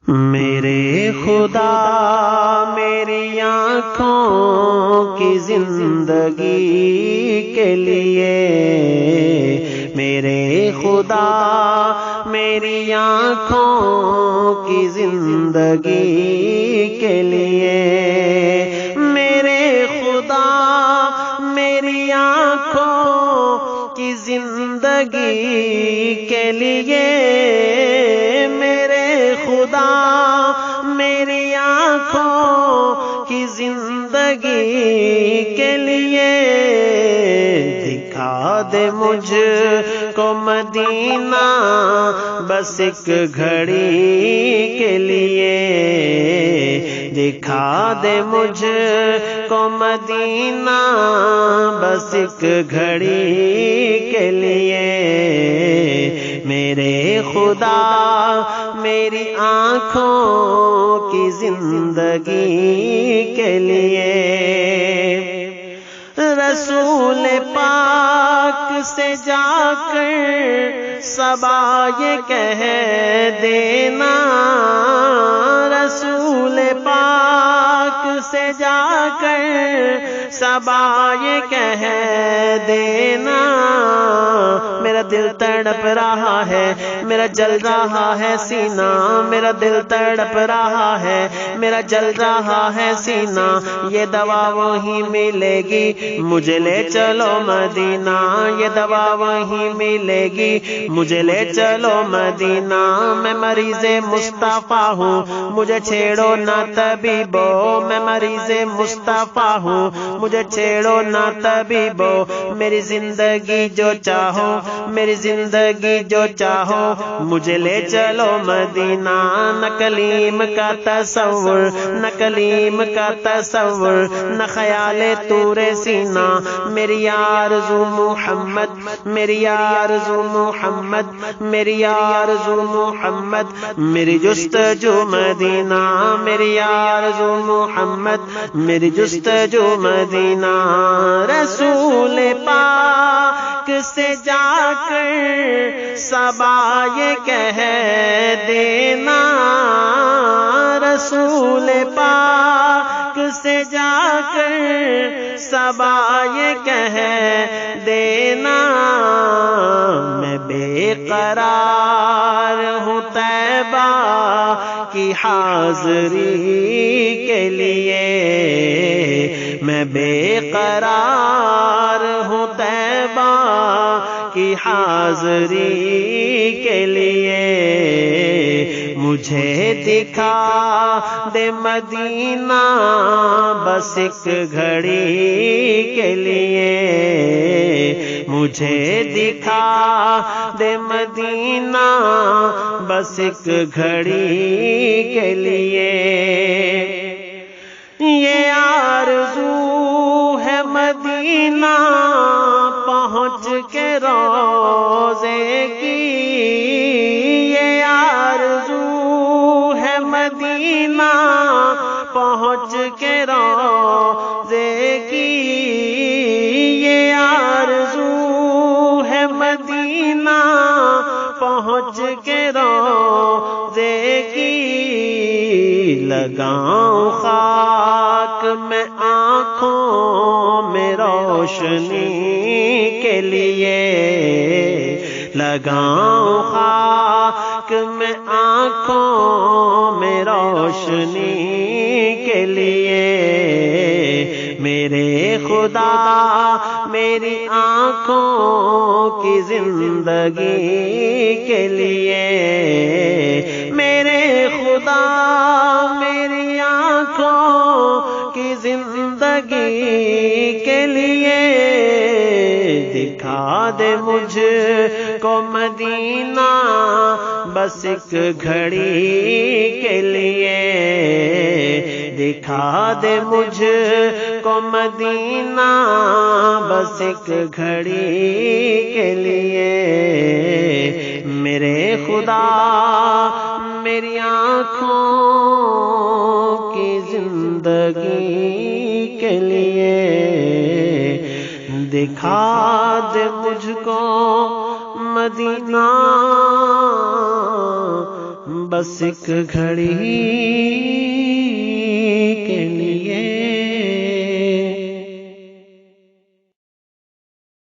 میرے خدا میری آنکھوں کی زندگی کے لیے، میرے خدا میری آنکھوں کی زندگی کے لیے، میرے خدا میری آنکھوں کی زندگی کے لیے، خدا میری آنکھوں کی زندگی کے لیے، دکھا دے مجھ کو مدینہ بس ایک گھڑی کے لیے، دکھا دے مجھ کو مدینہ بس ایک گھڑی کے لیے، میرے خدا میری آنکھوں کی زندگی کے لیے، رسول پاک سے جا کر صبا یہ کہہ دینا، رسول پاک سے جا کر صبا یہ کہہ دینا، میرا دل تڑپ رہا ہے، میرا جل رہا ہے سینہ، میرا دل تڑپ رہا ہے، میرا جل رہا ہے سینہ، یہ دوا وہیں ملے گی مجھے لے چلو مدینہ، یہ دوا وہیں ملے گی مجھے لے چلو مدینہ، میں مریض مصطفیٰ ہوں مجھے چھیڑو نہ طبیبو، میں مریض مصطفیٰ ہوں مجھے چھیڑو نہ طبیبو، میری زندگی جو چاہو میری زندگی جو چاہو مجھے لے چلو مدینہ، نہ کلیم کا تصور نہ کلیم کا تصور نہ خیال طور سینہ، میری آرزو محمد میری آرزو محمد میری آرزو محمد، میری جستجو مدینہ، میری آرزو محمد میری جستجو مدینہ، رسول پاک سے جا کر صبا یہ کہہ دینا، رسول پاک سے جا کر صبا یہ کہہ دینا، میں بے قرار ہوں طیبہ کی حاضری کے لیے، میں بے قرار ہوں طیبہ کی حاضری کے لیے، مجھے دکھا دے مدینہ بس ایک گھڑی کے لیے، مجھے دکھا دے مدینہ بس ایک گھڑی کے لیے، یہ آرزو ہے مدینہ پہنچ کے روضے کی، یہ آرزو ہے مدینہ پہنچ کے روضے کی، یہ آرزو ہے مدینہ پہنچچ کے روضے کی، لگاؤں خاک میں آنکھوں میں روشنی کے لیے، لگاؤں خاک میں آنکھوں میں روشنی کے لیے، میرے خدا میری آنکھوں کی زندگی کے لیے، میرے خدا میری آنکھوں کی زندگی کے لیے، دکھا دے مجھ کو مدینہ بس ایک گھڑی کے لیے، دکھا دے مجھ کو مدینہ بس ایک گھڑی کے لیے، میرے خدا میری آنکھوں کی زندگی کے لیے، دکھا دے مجھ کو مدینہ بس ایک گھڑی